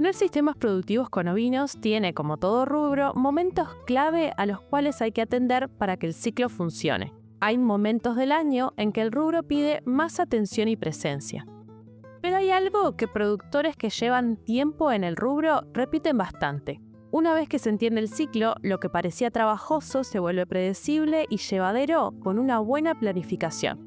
Tener sistemas productivos con ovinos tiene, como todo rubro, momentos clave a los cuales hay que atender para que el ciclo funcione. Hay momentos del año en que el rubro pide más atención y presencia. Pero hay algo que productores que llevan tiempo en el rubro repiten bastante. Una vez que se entiende el ciclo, lo que parecía trabajoso se vuelve predecible y llevadero con una buena planificación.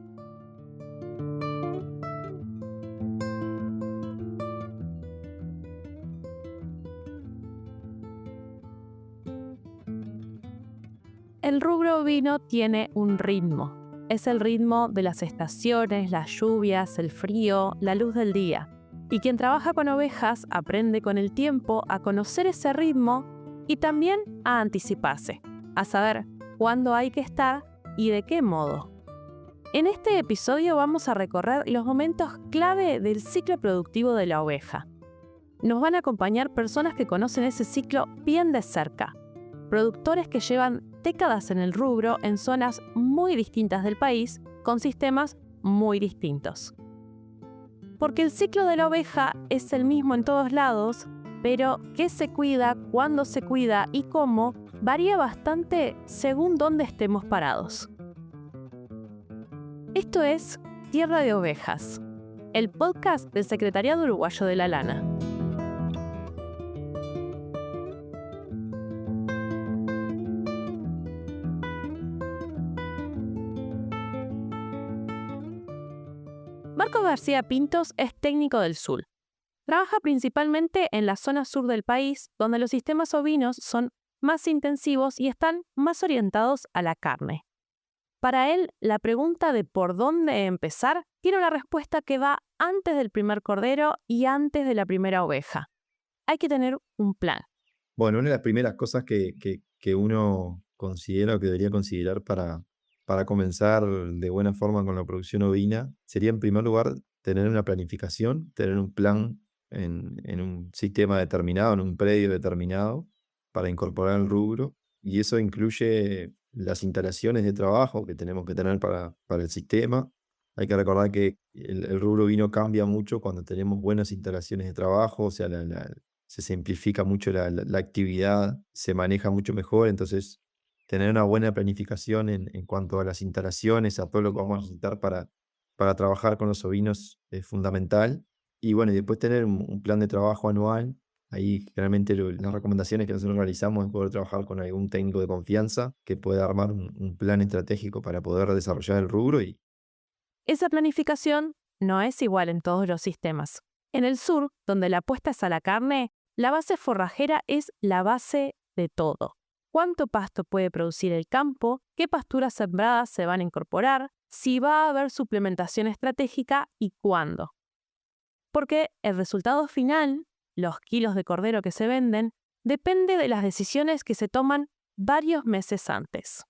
El rubro ovino tiene un ritmo. Es el ritmo de las estaciones, las lluvias, el frío, la luz del día. Y quien trabaja con ovejas aprende con el tiempo a conocer ese ritmo y también a anticiparse, a saber cuándo hay que estar y de qué modo. En este episodio vamos a recorrer los momentos clave del ciclo productivo de la oveja. Nos van a acompañar personas que conocen ese ciclo bien de cerca, productores que llevan décadas en el rubro en zonas muy distintas del país, con sistemas muy distintos. Porque el ciclo de la oveja es el mismo en todos lados, pero qué se cuida, cuándo se cuida y cómo varía bastante según dónde estemos parados. Esto es Tierra de Ovejas, el podcast del Secretariado Uruguayo de la Lana. Marcos García Pintos es técnico del SUL. Trabaja principalmente en la zona sur del país, donde los sistemas ovinos son más intensivos y están más orientados a la carne. Para él, la pregunta de por dónde empezar tiene una respuesta que va antes del primer cordero y antes de la primera oveja. Hay que tener un plan. Bueno, una de las primeras cosas que uno considera o que debería considerar para comenzar de buena forma con la producción ovina sería, en primer lugar, tener una planificación, tener un plan en un sistema determinado, en un predio determinado, para incorporar el rubro. Y eso incluye las instalaciones de trabajo que tenemos que tener para el sistema. Hay que recordar que el rubro ovino cambia mucho cuando tenemos buenas instalaciones de trabajo, o sea, se simplifica mucho la actividad, se maneja mucho mejor. Entonces tener una buena planificación en cuanto a las instalaciones, a todo lo que vamos a necesitar para trabajar con los ovinos es fundamental. Y bueno, y después tener un plan de trabajo anual. Ahí generalmente las recomendaciones que nosotros realizamos es poder trabajar con algún técnico de confianza que pueda armar un plan estratégico para poder desarrollar el rubro. Esa planificación no es igual en todos los sistemas. En el sur, donde la apuesta es a la carne, la base forrajera es la base de todo. ¿Cuánto pasto puede producir el campo? ¿Qué pasturas sembradas se van a incorporar? ¿Si va a haber suplementación estratégica y cuándo? Porque el resultado final, los kilos de cordero que se venden, depende de las decisiones que se toman varios meses antes.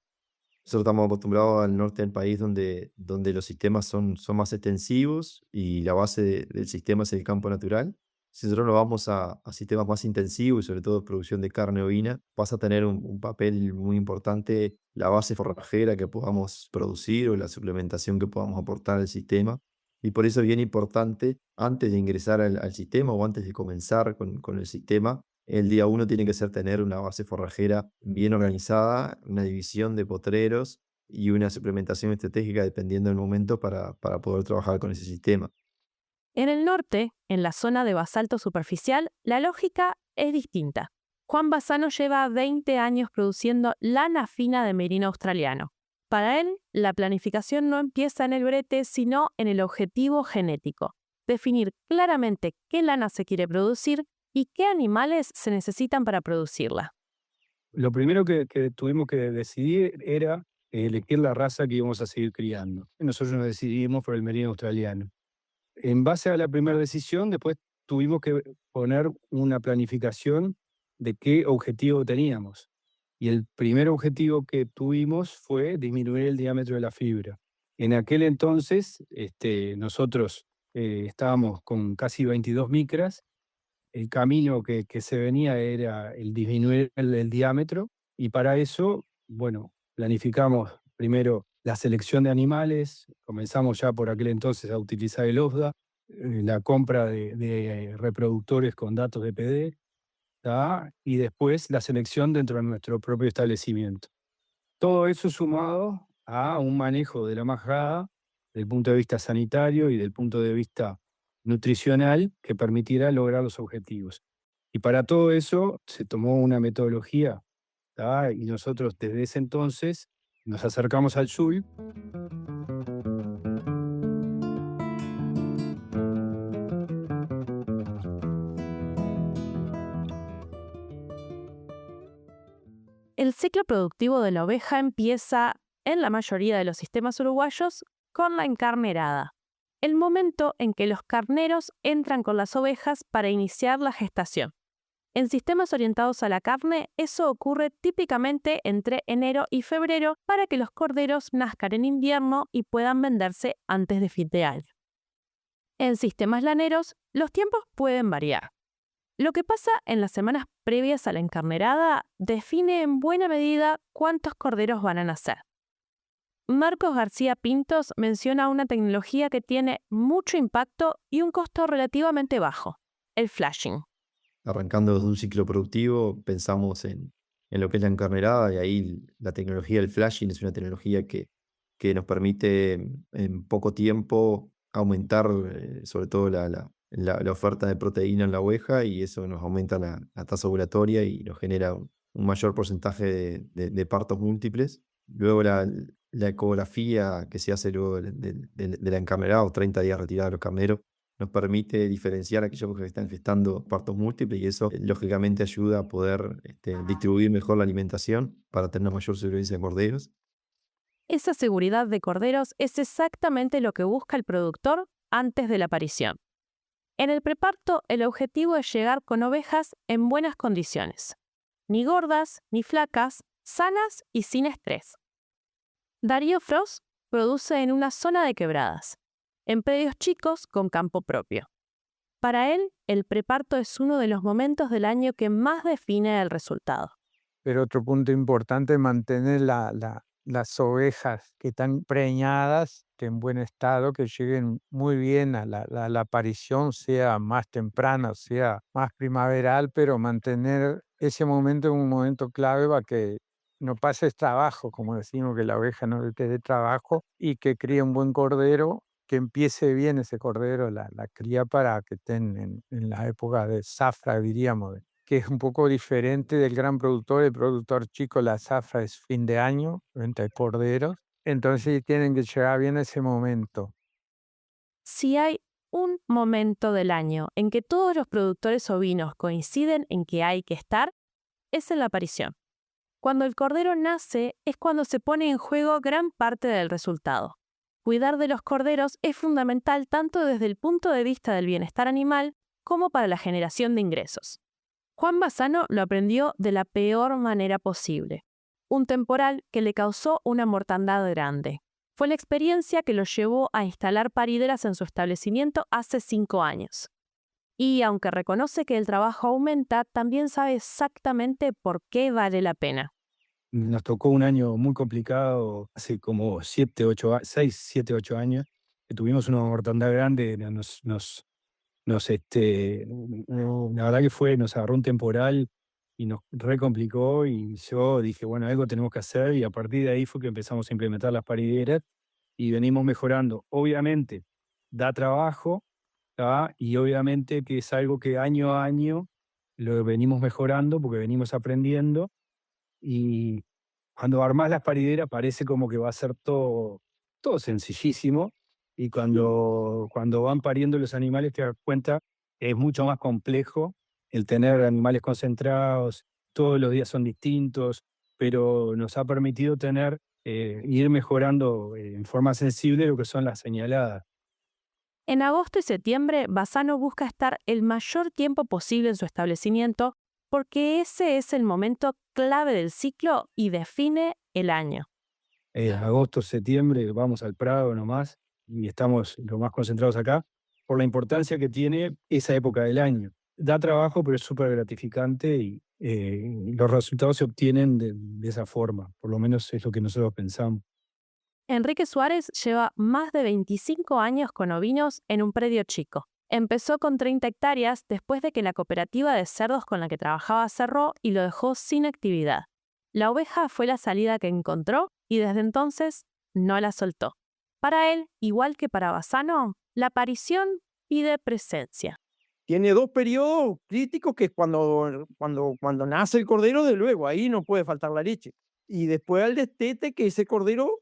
Nosotros estamos acostumbrados al norte del país donde los sistemas son más extensivos y la base del sistema es el campo natural. Si nosotros nos vamos a sistemas más intensivos y sobre todo producción de carne ovina, pasa a tener un papel muy importante la base forrajera que podamos producir o la suplementación que podamos aportar al sistema. Y por eso es bien importante, antes de ingresar al sistema o antes de comenzar con el sistema, el día uno tiene que ser tener una base forrajera bien organizada, una división de potreros y una suplementación estratégica dependiendo del momento para poder trabajar con ese sistema. En el norte, en la zona de basalto superficial, la lógica es distinta. Juan Bassano lleva 20 años produciendo lana fina de merino australiano. Para él, la planificación no empieza en el brete, sino en el objetivo genético. Definir claramente qué lana se quiere producir y qué animales se necesitan para producirla. Lo primero que tuvimos que decidir era elegir la raza que íbamos a seguir criando. Nosotros nos decidimos por el merino australiano. En base a la primera decisión, después tuvimos que poner una planificación de qué objetivo teníamos. Y el primer objetivo que tuvimos fue disminuir el diámetro de la fibra. En aquel entonces, nosotros estábamos con casi 22 micras. El camino que se venía era el disminuir el diámetro, y para eso, bueno, planificamos primero la selección de animales. Comenzamos ya por aquel entonces a utilizar el OSDA, la compra de reproductores con datos de PD, ¿tá? Y después la selección dentro de nuestro propio establecimiento. Todo eso sumado a un manejo de la majada desde el punto de vista sanitario y del punto de vista nutricional que permitiera lograr los objetivos. Y para todo eso se tomó una metodología, ¿tá? Y nosotros desde ese entonces nos acercamos al SUI. El ciclo productivo de la oveja empieza, en la mayoría de los sistemas uruguayos, con la encarnerada, el momento en que los carneros entran con las ovejas para iniciar la gestación. En sistemas orientados a la carne, eso ocurre típicamente entre enero y febrero para que los corderos nazcan en invierno y puedan venderse antes de fin de año. En sistemas laneros, los tiempos pueden variar. Lo que pasa en las semanas previas a la encarnerada define en buena medida cuántos corderos van a nacer. Marcos García Pintos menciona una tecnología que tiene mucho impacto y un costo relativamente bajo: el flashing. Arrancando desde un ciclo productivo, pensamos en lo que es la encarnerada, y ahí la tecnología del flashing es una tecnología que nos permite en poco tiempo aumentar sobre todo la oferta de proteína en la oveja, y eso nos aumenta la tasa ovulatoria y nos genera un mayor porcentaje de partos múltiples. Luego la ecografía que se hace luego de la encarnerada, o 30 días retirada de los carneros, nos permite diferenciar a aquellos que están gestando partos múltiples, y eso lógicamente ayuda a poder distribuir mejor la alimentación para tener una mayor supervivencia de corderos. Esa seguridad de corderos es exactamente lo que busca el productor antes de la aparición. En el preparto, el objetivo es llegar con ovejas en buenas condiciones, ni gordas ni flacas, sanas y sin estrés. Darío Frost produce en una zona de quebradas, en predios chicos con campo propio. Para él, el preparto es uno de los momentos del año que más define el resultado. Pero otro punto importante es mantener las ovejas que están preñadas, que en buen estado, que lleguen muy bien a la aparición, sea más temprana, sea más primaveral, pero mantener ese momento en un momento clave para que no pases trabajo, como decimos, que la oveja no te dé trabajo y que críe un buen cordero, que empiece bien ese cordero, la cría, para que estén en la época de zafra, diríamos, que es un poco diferente del gran productor. El productor chico, la zafra es fin de año, venta de corderos, entonces tienen que llegar bien a ese momento. Si hay un momento del año en que todos los productores ovinos coinciden en que hay que estar, es en la aparición. Cuando el cordero nace es cuando se pone en juego gran parte del resultado. Cuidar de los corderos es fundamental tanto desde el punto de vista del bienestar animal como para la generación de ingresos. Juan Bassano lo aprendió de la peor manera posible: un temporal que le causó una mortandad grande. Fue la experiencia que lo llevó a instalar parideras en su establecimiento hace 5 años. Y aunque reconoce que el trabajo aumenta, también sabe exactamente por qué vale la pena. Nos tocó un año muy complicado, hace como 6, 7, 8 años, que tuvimos una mortandad grande. La verdad que nos agarró un temporal y nos recomplicó, y yo dije, bueno, algo tenemos que hacer, y a partir de ahí fue que empezamos a implementar las parideras y venimos mejorando. Obviamente da trabajo, ¿tá? Y obviamente que es algo que año a año lo venimos mejorando porque venimos aprendiendo, y cuando armás las parideras parece como que va a ser todo sencillísimo, y cuando van pariendo los animales te das cuenta que es mucho más complejo el tener animales concentrados. Todos los días son distintos, pero nos ha permitido ir mejorando en forma sensible lo que son las señaladas. En agosto y septiembre, Bassano busca estar el mayor tiempo posible en su establecimiento porque ese es el momento clave del ciclo y define el año. Agosto, septiembre, vamos al Prado nomás y estamos lo más concentrados acá por la importancia que tiene esa época del año. Da trabajo, pero es súper gratificante, y los resultados se obtienen de esa forma. Por lo menos es lo que nosotros pensamos. Enrique Suárez lleva más de 25 años con ovinos en un predio chico. Empezó con 30 hectáreas después de que la cooperativa de cerdos con la que trabajaba cerró y lo dejó sin actividad. La oveja fue la salida que encontró y desde entonces no la soltó. Para él, igual que para Bassano, la aparición pide presencia. Tiene 2 periodos críticos, que es cuando nace el cordero, de luego, ahí no puede faltar la leche. Y después al destete, que ese cordero,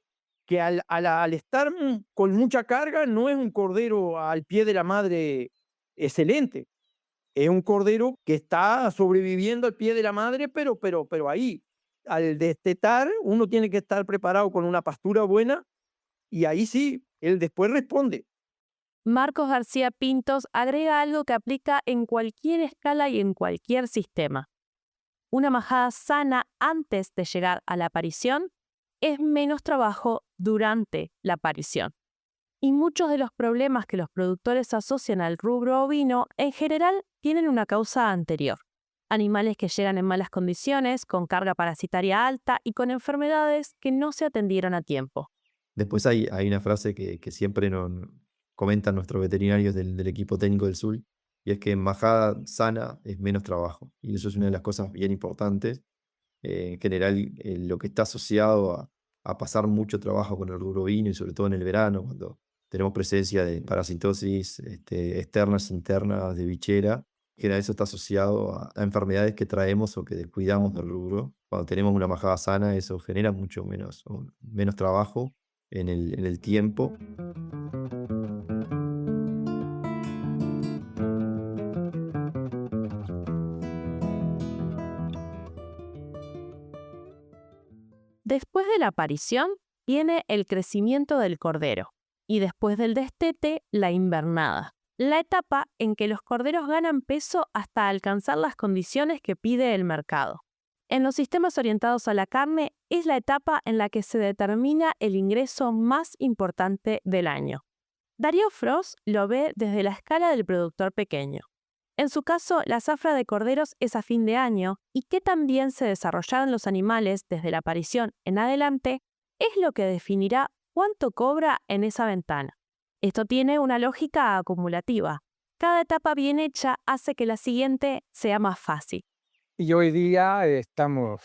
que al estar con mucha carga, no es un cordero al pie de la madre excelente. Es un cordero que está sobreviviendo al pie de la madre, pero ahí, al destetar, uno tiene que estar preparado con una pastura buena, y ahí sí, él después responde. Marcos García Pintos agrega algo que aplica en cualquier escala y en cualquier sistema. Una majada sana antes de llegar a la aparición es menos trabajo durante la aparición. Y muchos de los problemas que los productores asocian al rubro ovino en general tienen una causa anterior. Animales que llegan en malas condiciones, con carga parasitaria alta y con enfermedades que no se atendieron a tiempo. Después hay una frase que siempre comentan nuestros veterinarios del equipo técnico del SUL, y es que en majada sana es menos trabajo. Y eso es una de las cosas bien importantes. En general, lo que está asociado a pasar mucho trabajo con el rubro ovino, y sobre todo en el verano, cuando tenemos presencia de parasitosis externas, internas, de bichera, que eso está asociado a enfermedades que traemos o que descuidamos del rubro. Cuando tenemos una majada sana, eso genera mucho menos trabajo en el tiempo. Después de la aparición viene el crecimiento del cordero y después del destete, la invernada, la etapa en que los corderos ganan peso hasta alcanzar las condiciones que pide el mercado. En los sistemas orientados a la carne es la etapa en la que se determina el ingreso más importante del año. Darío Frost lo ve desde la escala del productor pequeño. En su caso, la zafra de corderos es a fin de año y que también se desarrollaron los animales desde la aparición en adelante es lo que definirá cuánto cobra en esa ventana. Esto tiene una lógica acumulativa. Cada etapa bien hecha hace que la siguiente sea más fácil. Y hoy día estamos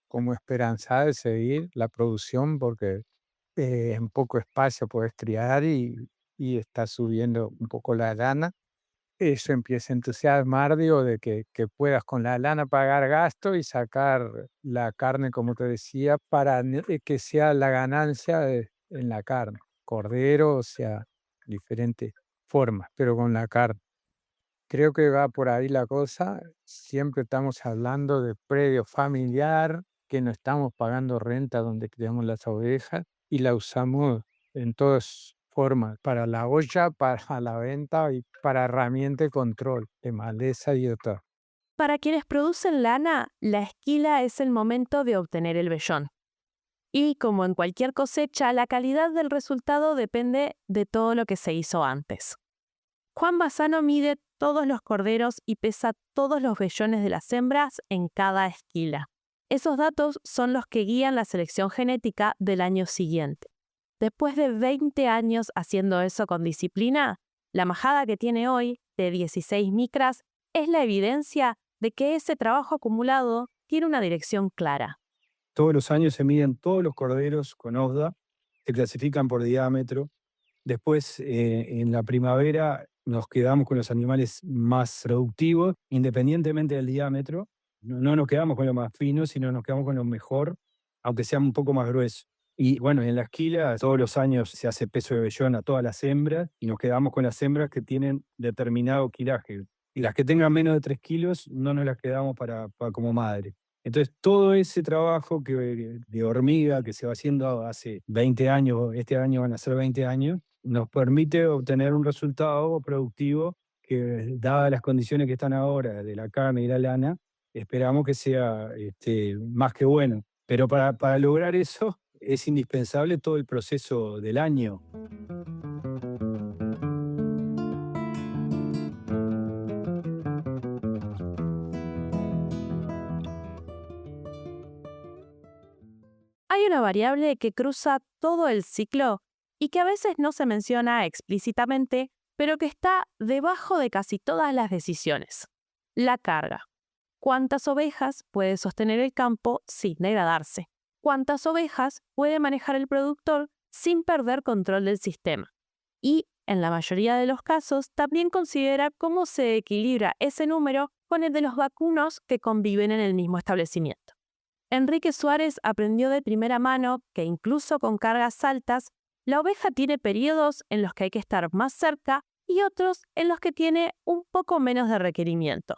como esperanzados de seguir la producción porque en poco espacio puedes criar y está subiendo un poco la lana. Eso empieza a entusiasmar, digo, de que puedas con la lana pagar gasto y sacar la carne, como te decía, para que sea la ganancia en la carne. Cordero, o sea, diferentes formas, pero con la carne. Creo que va por ahí la cosa. Siempre estamos hablando de predio familiar, que no estamos pagando renta donde criamos las ovejas y la usamos en todas formas, para la olla, para la venta y para herramienta de control de maleza y otras. Para quienes producen lana, la esquila es el momento de obtener el vellón. Y como en cualquier cosecha, la calidad del resultado depende de todo lo que se hizo antes. Juan Bassano mide todos los corderos y pesa todos los vellones de las hembras en cada esquila. Esos datos son los que guían la selección genética del año siguiente. Después de 20 años haciendo eso con disciplina, la majada que tiene hoy, de 16 micras, es la evidencia de que ese trabajo acumulado tiene una dirección clara. Todos los años se miden todos los corderos con OSDA, se clasifican por diámetro. Después, en la primavera, nos quedamos con los animales más productivos, independientemente del diámetro. No nos quedamos con lo más fino, sino nos quedamos con lo mejor, aunque sea un poco más grueso. Y bueno, en la esquila todos los años se hace peso de vellón a todas las hembras y nos quedamos con las hembras que tienen determinado quilaje. Y las que tengan menos de 3 kilos no nos las quedamos para como madre. Entonces, todo ese trabajo de hormiga que se va haciendo hace 20 años, este año van a ser 20 años, nos permite obtener un resultado productivo que, dadas las condiciones que están ahora de la carne y la lana, esperamos que sea más que bueno. Pero para lograr eso es indispensable todo el proceso del año. Hay una variable que cruza todo el ciclo y que a veces no se menciona explícitamente, pero que está debajo de casi todas las decisiones: la carga. ¿Cuántas ovejas puede sostener el campo sin degradarse? ¿Cuántas ovejas puede manejar el productor sin perder control del sistema? Y, en la mayoría de los casos, también considera cómo se equilibra ese número con el de los vacunos que conviven en el mismo establecimiento. Enrique Suárez aprendió de primera mano que incluso con cargas altas, la oveja tiene periodos en los que hay que estar más cerca y otros en los que tiene un poco menos de requerimiento.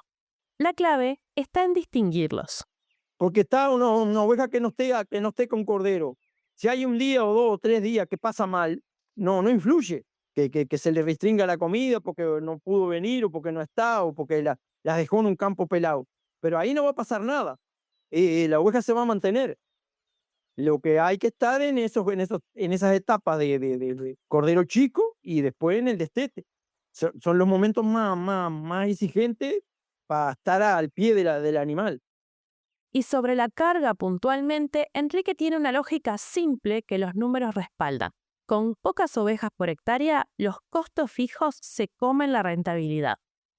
La clave está en distinguirlos. Porque está una oveja que no esté con cordero. Si hay un día o 2 o 3 días que pasa mal, no influye. Que se le restringa la comida porque no pudo venir o porque no está o porque la dejó en un campo pelado. Pero ahí no va a pasar nada. La oveja se va a mantener. Lo que hay que estar en esas etapas de cordero chico y después en el destete. Son los momentos más exigentes para estar al pie del animal. Y sobre la carga puntualmente, Enrique tiene una lógica simple que los números respaldan. Con pocas ovejas por hectárea, los costos fijos se comen la rentabilidad.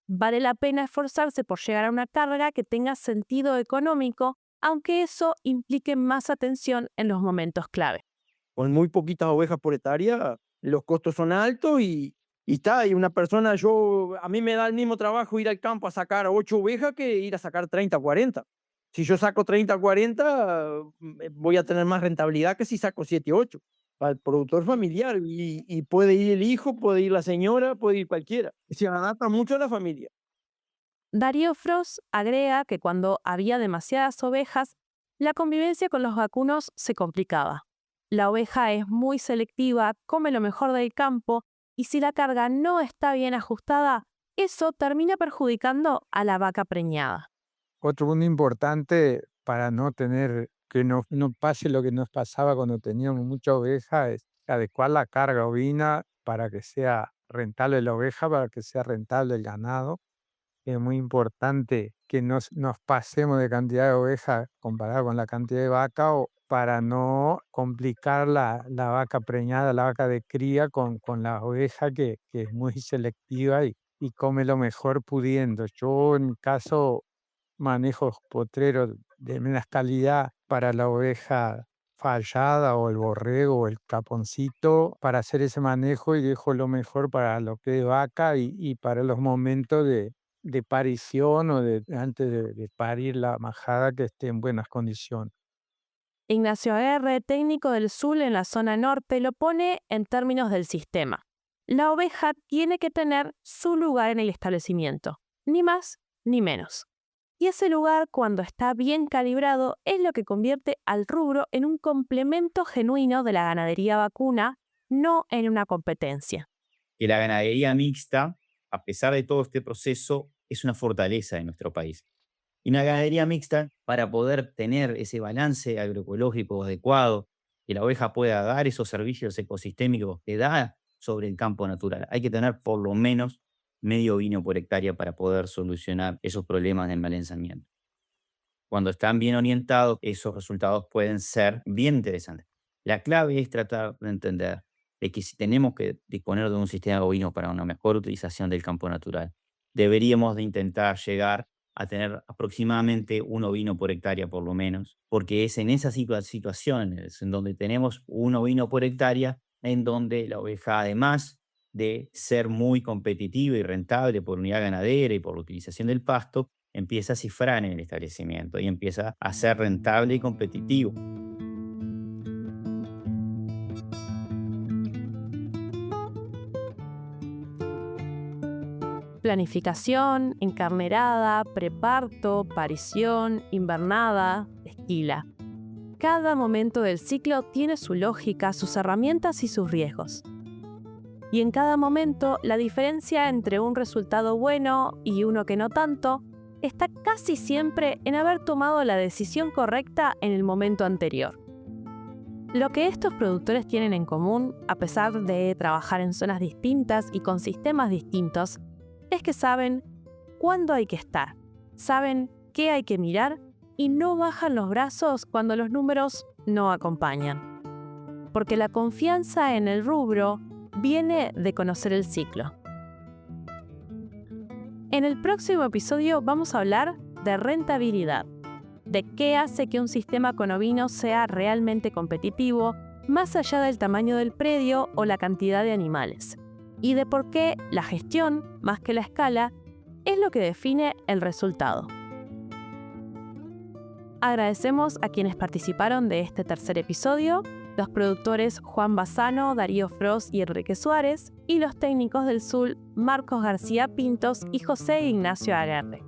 Vale la pena esforzarse por llegar a una carga que tenga sentido económico, aunque eso implique más atención en los momentos clave. Con muy poquitas ovejas por hectárea, los costos son altos y una persona, a mí me da el mismo trabajo ir al campo a sacar 8 ovejas que ir a sacar 30 o 40. Si yo saco 30 o 40, voy a tener más rentabilidad que si saco 7 o 8. Para el productor familiar, y puede ir el hijo, puede ir la señora, puede ir cualquiera. Se adapta mucho a la familia. Darío Frost agrega que cuando había demasiadas ovejas, la convivencia con los vacunos se complicaba. La oveja es muy selectiva, come lo mejor del campo, y si la carga no está bien ajustada, eso termina perjudicando a la vaca preñada. Otro punto importante para no tener que no pase lo que nos pasaba cuando teníamos mucha oveja es adecuar la carga ovina para que sea rentable la oveja, para que sea rentable el ganado. Es muy importante que nos pasemos de cantidad de ovejas comparado con la cantidad de vaca, o para no complicar la vaca preñada, la vaca de cría con la oveja que es muy selectiva y come lo mejor pudiendo. Yo en mi caso manejo potreros de menos calidad para la oveja fallada o el borrego o el caponcito para hacer ese manejo, y dejo lo mejor para lo que es vaca y para los momentos de parición o antes de parir la majada, que esté en buenas condiciones. Ignacio Aguerre, técnico del SUL en la zona norte, lo pone en términos del sistema. La oveja tiene que tener su lugar en el establecimiento, ni más ni menos. Y ese lugar, cuando está bien calibrado, es lo que convierte al rubro en un complemento genuino de la ganadería vacuna, no en una competencia. Que la ganadería mixta, a pesar de todo este proceso, es una fortaleza de nuestro país. Y una ganadería mixta, para poder tener ese balance agroecológico adecuado, que la oveja pueda dar esos servicios ecosistémicos que da sobre el campo natural, hay que tener por lo menos medio ovino por hectárea para poder solucionar esos problemas de enmalezamiento. Cuando están bien orientados, esos resultados pueden ser bien interesantes. La clave es tratar de entender de que si tenemos que disponer de un sistema ovino para una mejor utilización del campo natural, deberíamos de intentar llegar a tener aproximadamente un ovino por hectárea por lo menos, porque es en esas situaciones en donde tenemos un ovino por hectárea en donde la oveja, además de ser muy competitiva y rentable por unidad ganadera y por la utilización del pasto, empieza a cifrar en el establecimiento y empieza a ser rentable y competitivo. Planificación, encarnerada, preparto, parición, invernada, esquila. Cada momento del ciclo tiene su lógica, sus herramientas y sus riesgos. Y en cada momento, la diferencia entre un resultado bueno y uno que no tanto está casi siempre en haber tomado la decisión correcta en el momento anterior. Lo que estos productores tienen en común, a pesar de trabajar en zonas distintas y con sistemas distintos, es que saben cuándo hay que estar, saben qué hay que mirar y no bajan los brazos cuando los números no acompañan. Porque la confianza en el rubro viene de conocer el ciclo. En el próximo episodio vamos a hablar de rentabilidad, de qué hace que un sistema con ovinos sea realmente competitivo, más allá del tamaño del predio o la cantidad de animales, y de por qué la gestión, más que la escala, es lo que define el resultado. Agradecemos a quienes participaron de este tercer episodio, los productores Juan Bassano, Darío Frost y Enrique Suárez, y los técnicos del SUL Marcos García Pintos y José Ignacio Aguerre.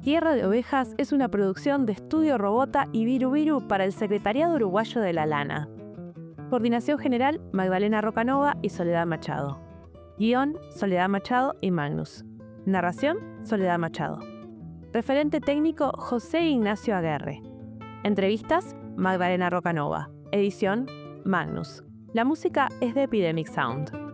Tierra de Ovejas es una producción de Estudio Robota y Viru Viru para el Secretariado Uruguayo de la Lana. Coordinación general, Magdalena Rocanova y Soledad Machado. Guión, Soledad Machado y Magnus. Narración, Soledad Machado. Referente técnico, José Ignacio Aguerre. Entrevistas, Magdalena Rocanova. Edición, Magnus. La música es de Epidemic Sound.